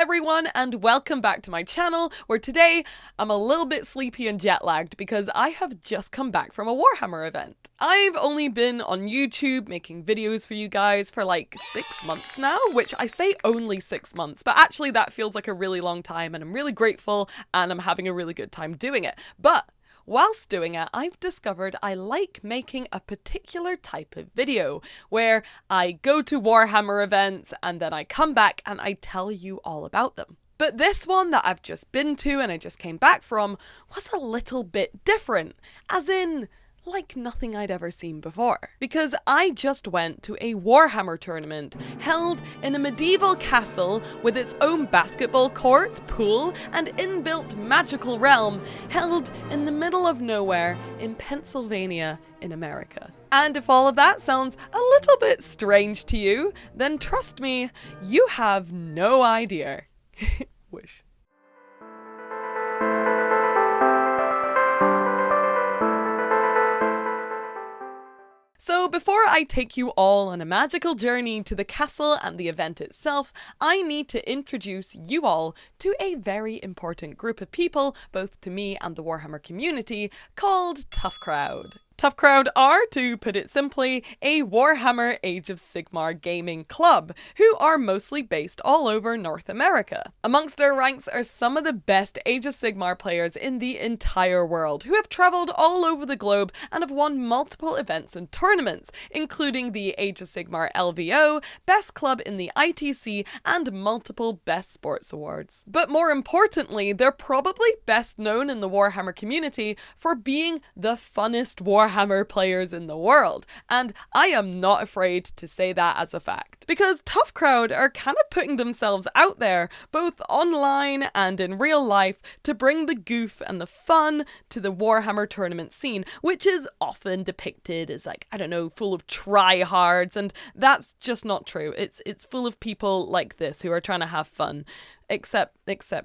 everyone, and welcome back to my channel, where today I'm a little bit sleepy and jet lagged because I have just come back from a Warhammer event. I've only been on YouTube making videos for you guys for like 6 months now, which I say only 6 months, but actually that feels like a really long time, and I'm really grateful and I'm having a really good time doing it. But whilst doing it, I've discovered I like making a particular type of video where I go to Warhammer events and then I come back and I tell you all about them. But this one that I've just been to and I just came back from was a little bit different, as in like nothing I'd ever seen before. Because I just went to a Warhammer tournament held in a medieval castle with its own basketball court, pool, and inbuilt magical realm held in the middle of nowhere in Pennsylvania in America. And if all of that sounds a little bit strange to you, then trust me, you have no idea. Wish. So before I take you all on a magical journey to the castle and the event itself, I need to introduce you all to a very important group of people, both to me and the Warhammer community, called Tough Crowd. Tough Crowd are, to put it simply, a Warhammer Age of Sigmar gaming club, who are mostly based all over North America. Amongst their ranks are some of the best Age of Sigmar players in the entire world, who have travelled all over the globe and have won multiple events and tournaments, including the Age of Sigmar LVO, Best Club in the ITC, and multiple Best Sports Awards. But more importantly, they're probably best known in the Warhammer community for being the funnest Warhammer players in the world, and I am not afraid to say that as a fact. Because Tough Crowd are kind of putting themselves out there, both online and in real life, to bring the goof and the fun to the Warhammer tournament scene, which is often depicted as like, I don't know, full of tryhards, and that's just not true. It's full of people like this who are trying to have fun. Except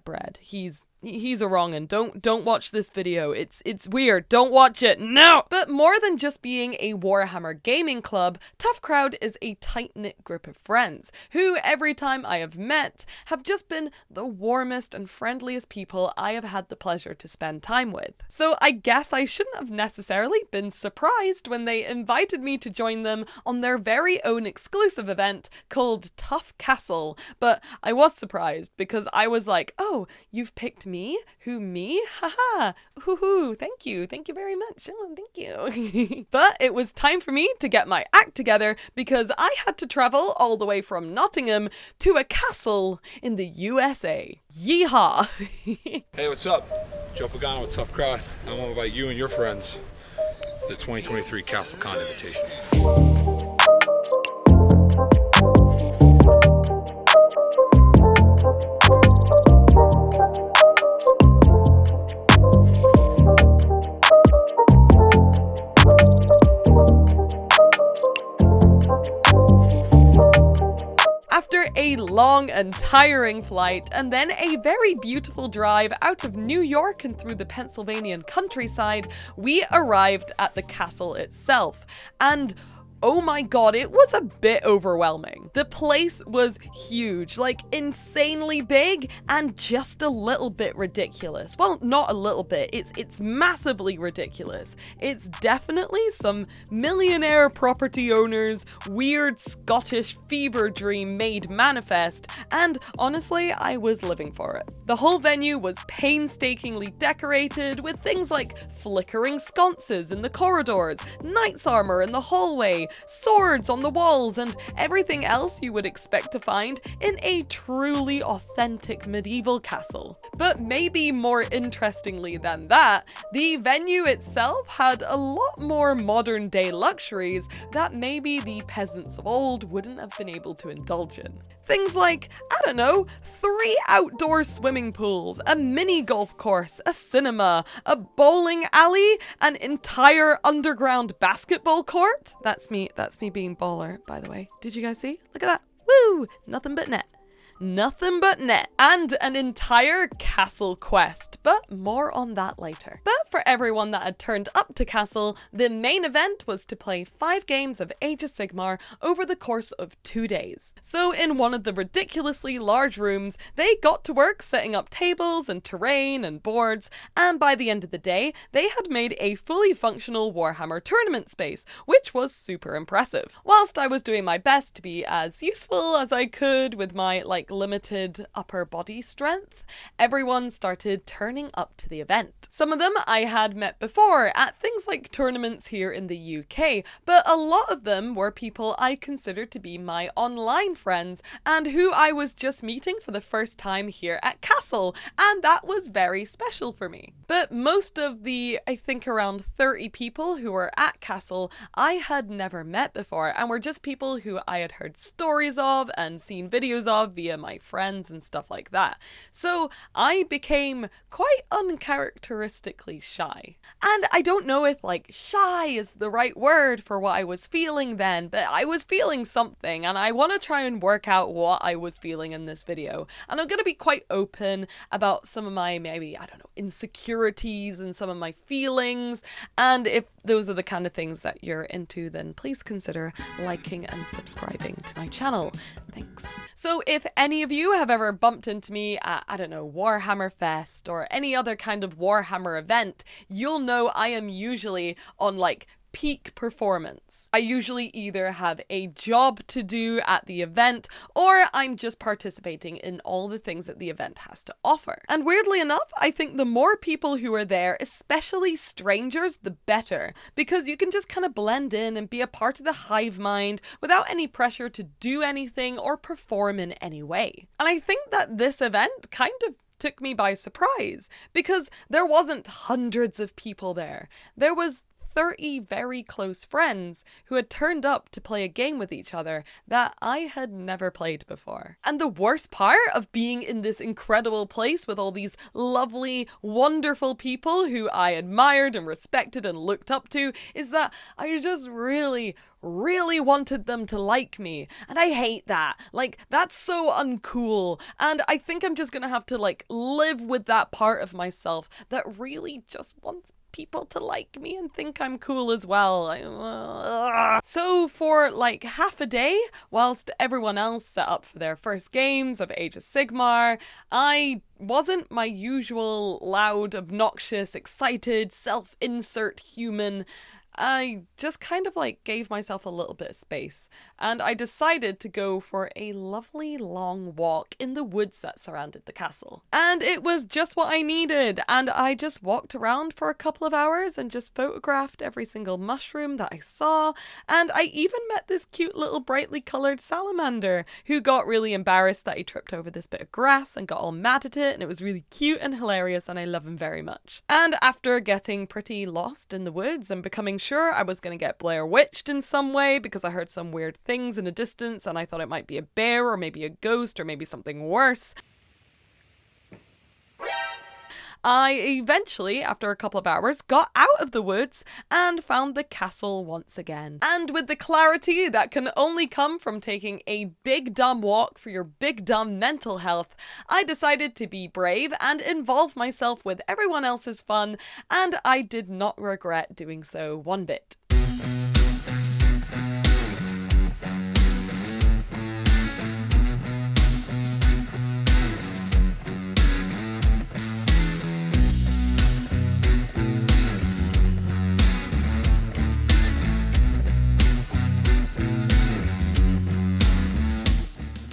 Brad. He's a wrong'un. Don't watch this video. It's weird. Don't watch it. No! But more than just being a Warhammer gaming club, Tough Crowd is a tight-knit group of friends who, every time I have met, have just been the warmest and friendliest people I have had the pleasure to spend time with. So I guess I shouldn't have necessarily been surprised when they invited me to join them on their very own exclusive event called Tough Castle, but I was surprised because I was like, oh, you've picked me? Who, me? Haha. Hoo-hoo. Thank you very much. Oh, thank you. But it was time for me to get my act together because I had to travel all the way from Nottingham to a castle in the USA. Yeehaw. Hey, what's up? Joe Pagano with Tough Crowd. I want to invite you and your friends to the 2023 CastleCon invitation. After a long and tiring flight, and then a very beautiful drive out of New York and through the Pennsylvanian countryside, we arrived at the castle itself, and oh my god, it was a bit overwhelming. The place was huge, like insanely big, and just a little bit ridiculous. Well, not a little bit, it's massively ridiculous. It's definitely some millionaire property owners' weird Scottish fever dream made manifest, and honestly, I was living for it. The whole venue was painstakingly decorated with things like flickering sconces in the corridors, knight's armor in the hallway, swords on the walls, and everything else you would expect to find in a truly authentic medieval castle. But maybe more interestingly than that, the venue itself had a lot more modern day luxuries that maybe the peasants of old wouldn't have been able to indulge in. Things like, I don't know, 3 outdoor swimming pools, a mini golf course, a cinema, a bowling alley, an entire underground basketball court. That's me being baller, by the way. Did you guys see? Look at that. Woo! Nothing but net. nothing but net, and an entire castle quest, but more on that later. But for everyone that had turned up to Castle, the main event was to play 5 games of Age of Sigmar over the course of 2 days. So in one of the ridiculously large rooms, they got to work setting up tables and terrain and boards, and by the end of the day, they had made a fully functional Warhammer tournament space, which was super impressive. Whilst I was doing my best to be as useful as I could with my limited upper body strength, everyone started turning up to the event. Some of them I had met before at things like tournaments here in the UK, but a lot of them were people I considered to be my online friends and who I was just meeting for the first time here at Castle, and that was very special for me. But most of the, I think around 30 people who were at Castle, I had never met before and were just people who I had heard stories of and seen videos of via my friends and stuff like that. So I became quite uncharacteristically shy. And I don't know if shy is the right word for what I was feeling then, but I was feeling something and I want to try and work out what I was feeling in this video. And I'm going to be quite open about some of my insecurities and some of my feelings. And if those are the kind of things that you're into, then please consider liking and subscribing to my channel. Thanks. So if any of you have ever bumped into me at, Warhammer Fest or any other kind of Warhammer event, you'll know I am usually on peak performance. I usually either have a job to do at the event or I'm just participating in all the things that the event has to offer. And weirdly enough, I think the more people who are there, especially strangers, the better, because you can just kind of blend in and be a part of the hive mind without any pressure to do anything or perform in any way. And I think that this event kind of took me by surprise because there wasn't hundreds of people there. There was 30 very close friends who had turned up to play a game with each other that I had never played before. And the worst part of being in this incredible place with all these lovely, wonderful people who I admired and respected and looked up to is that I just really wanted them to like me. And I hate that. That's so uncool. And I think I'm just gonna have to live with that part of myself that really just wants people to like me and think I'm cool as well. So for half a day, whilst everyone else set up for their first games of Age of Sigmar, I wasn't my usual loud, obnoxious, excited, self-insert human. I just kind of gave myself a little bit of space, and I decided to go for a lovely long walk in the woods that surrounded the castle. And it was just what I needed, and I just walked around for a couple of hours and just photographed every single mushroom that I saw, and I even met this cute little brightly coloured salamander who got really embarrassed that he tripped over this bit of grass and got all mad at it, and it was really cute and hilarious, and I love him very much. And after getting pretty lost in the woods and becoming sure I was going to get Blair Witched in some way because I heard some weird things in the distance and I thought it might be a bear or maybe a ghost or maybe something worse, I eventually, after a couple of hours, got out of the woods and found the castle once again. And with the clarity that can only come from taking a big dumb walk for your big dumb mental health, I decided to be brave and involve myself with everyone else's fun, and I did not regret doing so one bit.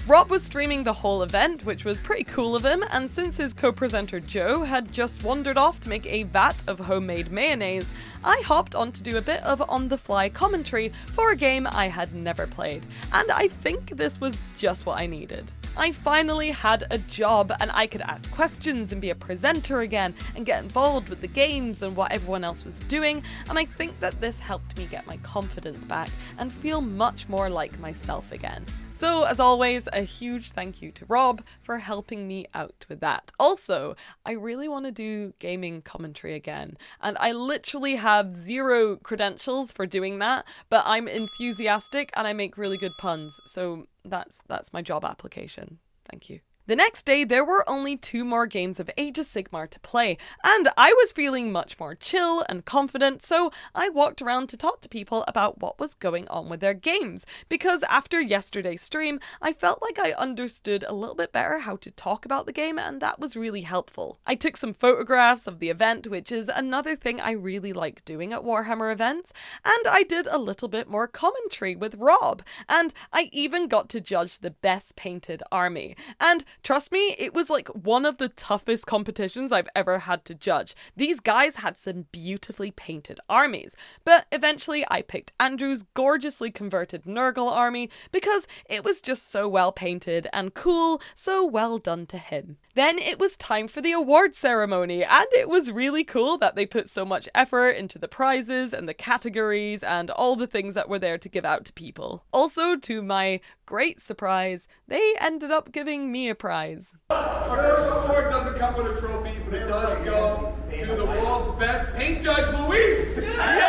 Rob was streaming the whole event, which was pretty cool of him, and since his co-presenter Joe had just wandered off to make a vat of homemade mayonnaise, I hopped on to do a bit of on-the-fly commentary for a game I had never played, and I think this was just what I needed. I finally had a job and I could ask questions and be a presenter again and get involved with the games and what everyone else was doing, and I think that this helped me get my confidence back and feel much more like myself again. So, as always, a huge thank you to Rob for helping me out with that. Also, I really want to do gaming commentary again, and I literally have 0 credentials for doing that, but I'm enthusiastic and I make really good puns, so that's my job application. Thank you. The next day, there were only 2 more games of Age of Sigmar to play, and I was feeling much more chill and confident, so I walked around to talk to people about what was going on with their games, because after yesterday's stream, I felt like I understood a little bit better how to talk about the game, and that was really helpful. I took some photographs of the event, which is another thing I really like doing at Warhammer events, and I did a little bit more commentary with Rob, and I even got to judge the best painted army, and trust me, it was like one of the toughest competitions I've ever had to judge. These guys had some beautifully painted armies, but eventually I picked Andrew's gorgeously converted Nurgle army because it was just so well painted and cool, so well done to him. Then it was time for the award ceremony, and it was really cool that they put so much effort into the prizes and the categories and all the things that were there to give out to people. Also, to my great surprise, they ended up giving me a prize. Our first award doesn't come with a trophy, but it does go to the world's best paint judge, Luis! Luis!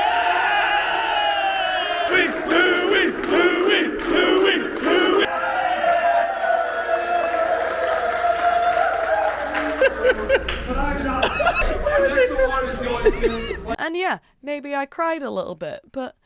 And yeah, maybe I cried a little bit, but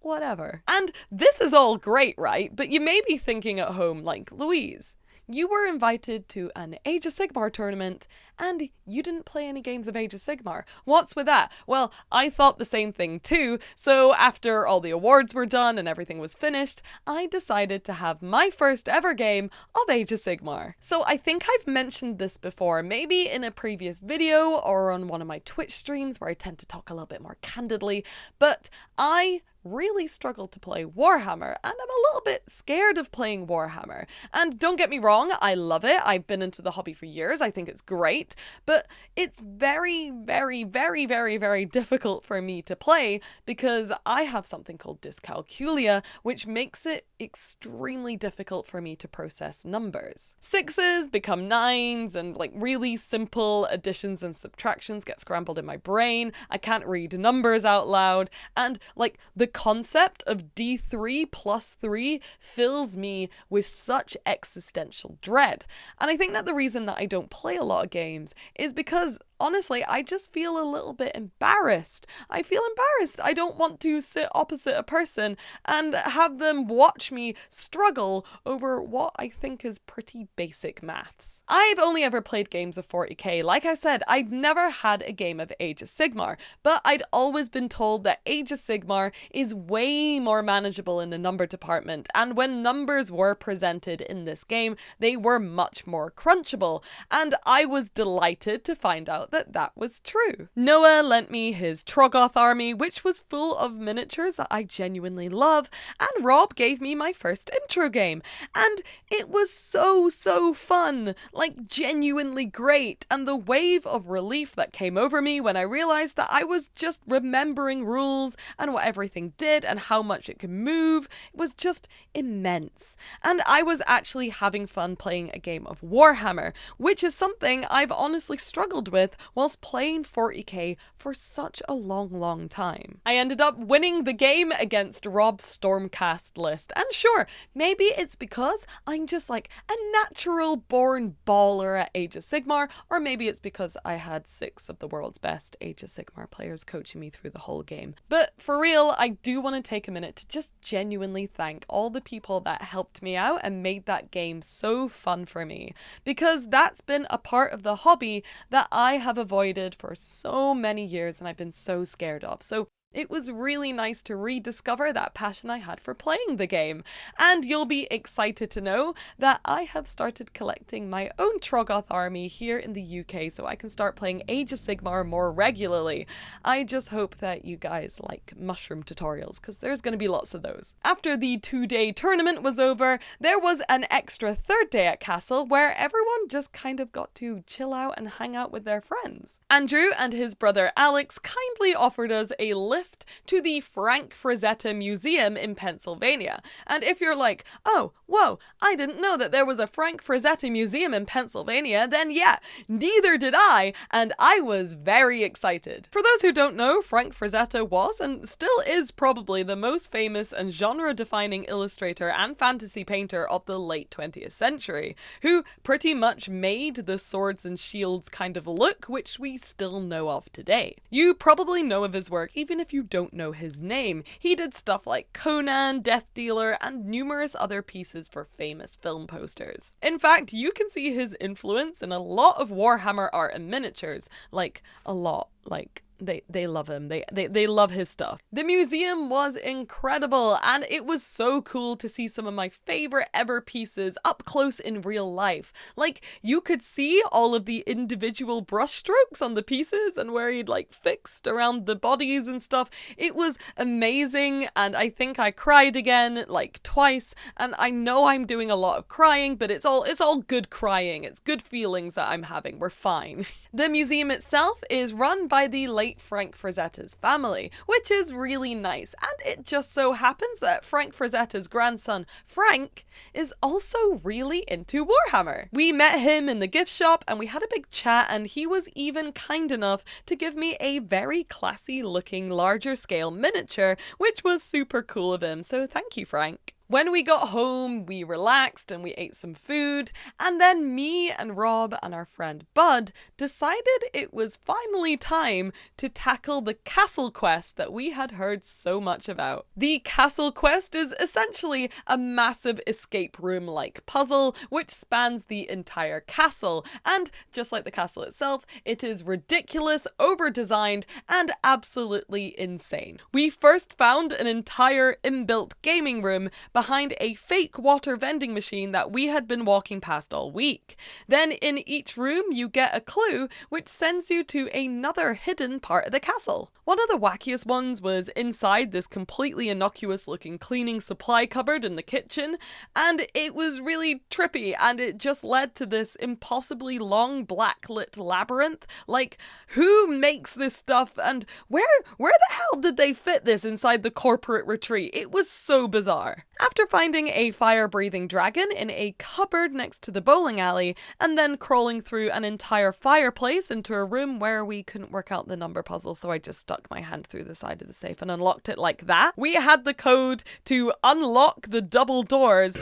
whatever. And this is all great, right? But you may be thinking at home, like, Louise, you were invited to an Age of Sigmar tournament and you didn't play any games of Age of Sigmar. What's with that? Well, I thought the same thing too, so after all the awards were done and everything was finished, I decided to have my first ever game of Age of Sigmar. So I think I've mentioned this before, maybe in a previous video or on one of my Twitch streams where I tend to talk a little bit more candidly, but I really struggled to play Warhammer, and I'm a little bit scared of playing Warhammer. And don't get me wrong, I love it. I've been into the hobby for years. I think it's great, but it's very, very, very, very, very difficult for me to play because I have something called dyscalculia, which makes it extremely difficult for me to process numbers. 6s become 9s, and like really simple additions and subtractions get scrambled in my brain. I can't read numbers out loud, and like the concept of D3 plus 3 fills me with such existential dread. And I think that the reason that I don't play a lot of games is because honestly, I just feel a little bit embarrassed. I feel embarrassed. I don't want to sit opposite a person and have them watch me struggle over what I think is pretty basic maths. I've only ever played games of 40k. Like I said, I'd never had a game of Age of Sigmar, but I'd always been told that Age of Sigmar is way more manageable in the number department, and when numbers were presented in this game, they were much more crunchable, and I was delighted to find out that that was true. Noah lent me his Troggoth army, which was full of miniatures that I genuinely love, and Rob gave me my first intro game, and it was so fun, like genuinely great, and the wave of relief that came over me when I realized that I was just remembering rules and what everything did and how much it could move was just immense. And I was actually having fun playing a game of Warhammer, which is something I've honestly struggled with whilst playing 40k for such a long time. I ended up winning the game against Rob's Stormcast list, and sure, maybe it's because I'm just like a natural born baller at Age of Sigmar, or maybe it's because I had 6 of the world's best Age of Sigmar players coaching me through the whole game. But for real, I do want to take a minute to just genuinely thank all the people that helped me out and made that game so fun for me, because that's been a part of the hobby that I have avoided for so many years and I've been so scared of. So it was really nice to rediscover that passion I had for playing the game. And you'll be excited to know that I have started collecting my own Troggoth army here in the UK so I can start playing Age of Sigmar more regularly. I just hope that you guys like mushroom tutorials, because there's going to be lots of those. After the 2-day tournament was over, there was an extra 3rd day at Castle where everyone just kind of got to chill out and hang out with their friends. Andrew and his brother Alex kindly offered us a lift gift to the Frank Frazetta Museum in Pennsylvania. And if you're like, oh, whoa, I didn't know that there was a Frank Frazetta Museum in Pennsylvania, then yeah, neither did I, and I was very excited. For those who don't know, Frank Frazetta was and still is probably the most famous and genre-defining illustrator and fantasy painter of the late 20th century, who pretty much made the swords and shields kind of look which we still know of today. You probably know of his work even if you don't know his name. He did stuff like Conan, Death Dealer, and numerous other pieces for famous film posters. In fact, you can see his influence in a lot of Warhammer art and miniatures. Like, a lot. Like, they love him. They love his stuff. The museum was incredible, and it was so cool to see some of my favorite ever pieces up close in real life. Like, you could see all of the individual brushstrokes on the pieces and where he'd like fixed around the bodies and stuff. It was amazing, and I think I cried again like twice, and I know I'm doing a lot of crying, but it's all good crying. It's good feelings that I'm having. We're fine. The museum itself is run by the late Frank Frazetta's family, which is really nice, and it just so happens that Frank Frazetta's grandson, Frank, is also really into Warhammer. We met him in the gift shop and we had a big chat, and he was even kind enough to give me a very classy looking larger scale miniature, which was super cool of him, so thank you, Frank. When we got home, we relaxed and we ate some food, and then me and Rob and our friend Bud decided it was finally time to tackle the castle quest that we had heard so much about. The castle quest is essentially a massive escape room-like puzzle which spans the entire castle, and just like the castle itself, it is ridiculous, over-designed, and absolutely insane. We first found an entire inbuilt gaming room behind a fake water vending machine that we had been walking past all week. Then in each room you get a clue which sends you to another hidden part of the castle. One of the wackiest ones was inside this completely innocuous looking cleaning supply cupboard in the kitchen, and it was really trippy, and it just led to this impossibly long blacklit labyrinth. Like, who makes this stuff, and where the hell did they fit this inside the corporate retreat? It was so bizarre. After finding a fire-breathing dragon in a cupboard next to the bowling alley, and then crawling through an entire fireplace into a room where we couldn't work out the number puzzle, so I just stuck my hand through the side of the safe and unlocked it like that, we had the code to unlock the double doors.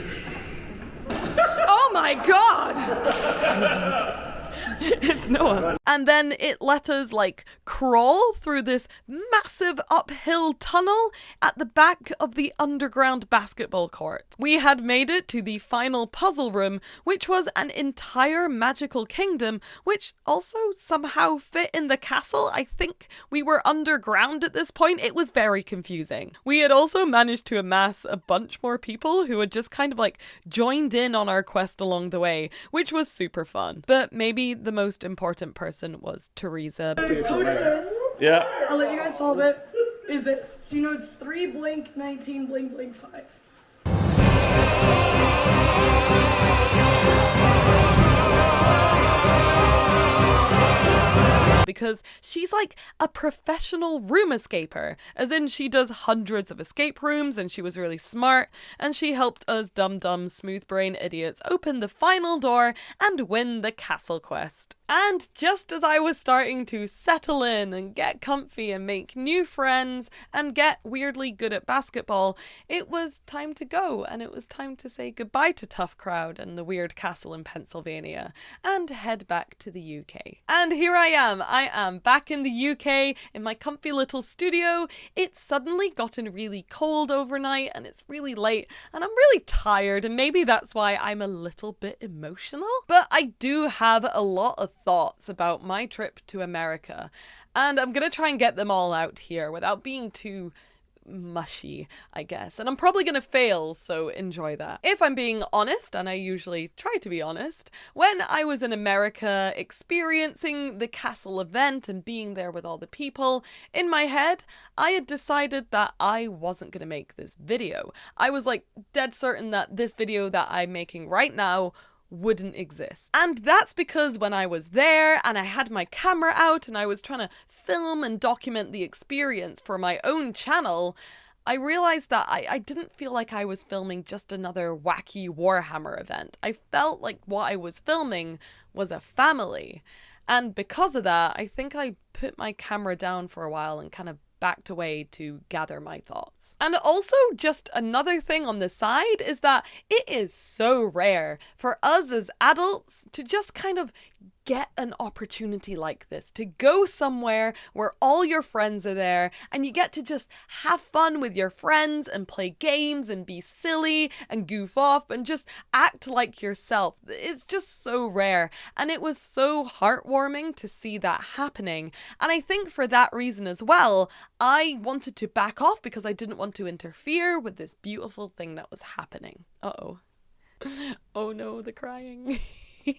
Oh my god! It's Noah. And then it let us like crawl through this massive uphill tunnel at the back of the underground basketball court. We had made it to the final puzzle room, which was an entire magical kingdom, which also somehow fit in the castle. I think we were underground at this point. It was very confusing. We had also managed to amass a bunch more people who had just kind of like joined in on our quest along the way, which was super fun. But maybe the most important person was Teresa. The code is, Yeah. I'll let you guys solve it, is this. So you know it's 3 blank 19 blank blank 5. Because she's like a professional room escaper, as in she does hundreds of escape rooms, and she was really smart, and she helped us dumb smooth brain idiots open the final door and win the castle quest. And just as I was starting to settle in and get comfy and make new friends and get weirdly good at basketball, it was time to go, and it was time to say goodbye to Tough Crowd and the weird castle in Pennsylvania and head back to the UK. And here I am back in the UK in my comfy little studio. It's suddenly gotten really cold overnight and it's really late and I'm really tired, and maybe that's why I'm a little bit emotional. But I do have a lot of thoughts about my trip to America, and I'm gonna try and get them all out here without being too mushy, I guess. And I'm probably gonna fail, so enjoy that. If I'm being honest, and I usually try to be honest, when I was in America experiencing the castle event and being there with all the people, in my head, I had decided that I wasn't gonna make this video. I was like dead certain that this video that I'm making right now wouldn't exist. And that's because when I was there and I had my camera out and I was trying to film and document the experience for my own channel, I realized that I didn't feel like I was filming just another wacky Warhammer event. I felt like what I was filming was a family. And because of that, I think I put my camera down for a while and kind of backed away to gather my thoughts. And also, just another thing on the side is that it is so rare for us as adults to just kind of get an opportunity like this, to go somewhere where all your friends are there and you get to just have fun with your friends and play games and be silly and goof off and just act like yourself. It's just so rare, and it was so heartwarming to see that happening. And I think for that reason as well, I wanted to back off because I didn't want to interfere with this beautiful thing that was happening. Uh-oh. Oh no, the crying.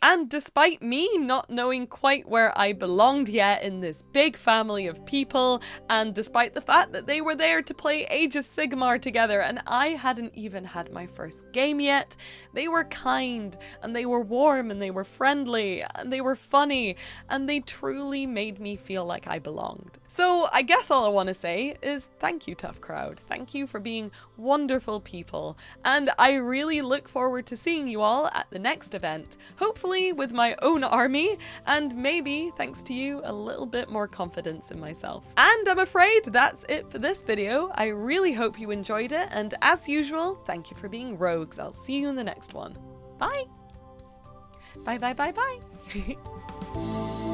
And despite me not knowing quite where I belonged yet in this big family of people, and despite the fact that they were there to play Age of Sigmar together and I hadn't even had my first game yet, they were kind and they were warm and they were friendly and they were funny and they truly made me feel like I belonged. So I guess all I want to say is thank you, tough crowd. Thank you for being wonderful people, and I really look forward to seeing you all at the next event. Hopefully with my own army, and maybe, thanks to you, a little bit more confidence in myself. And I'm afraid that's it for this video. I really hope you enjoyed it, and as usual, thank you for being rogues. I'll see you in the next one. Bye! Bye, bye, bye, bye!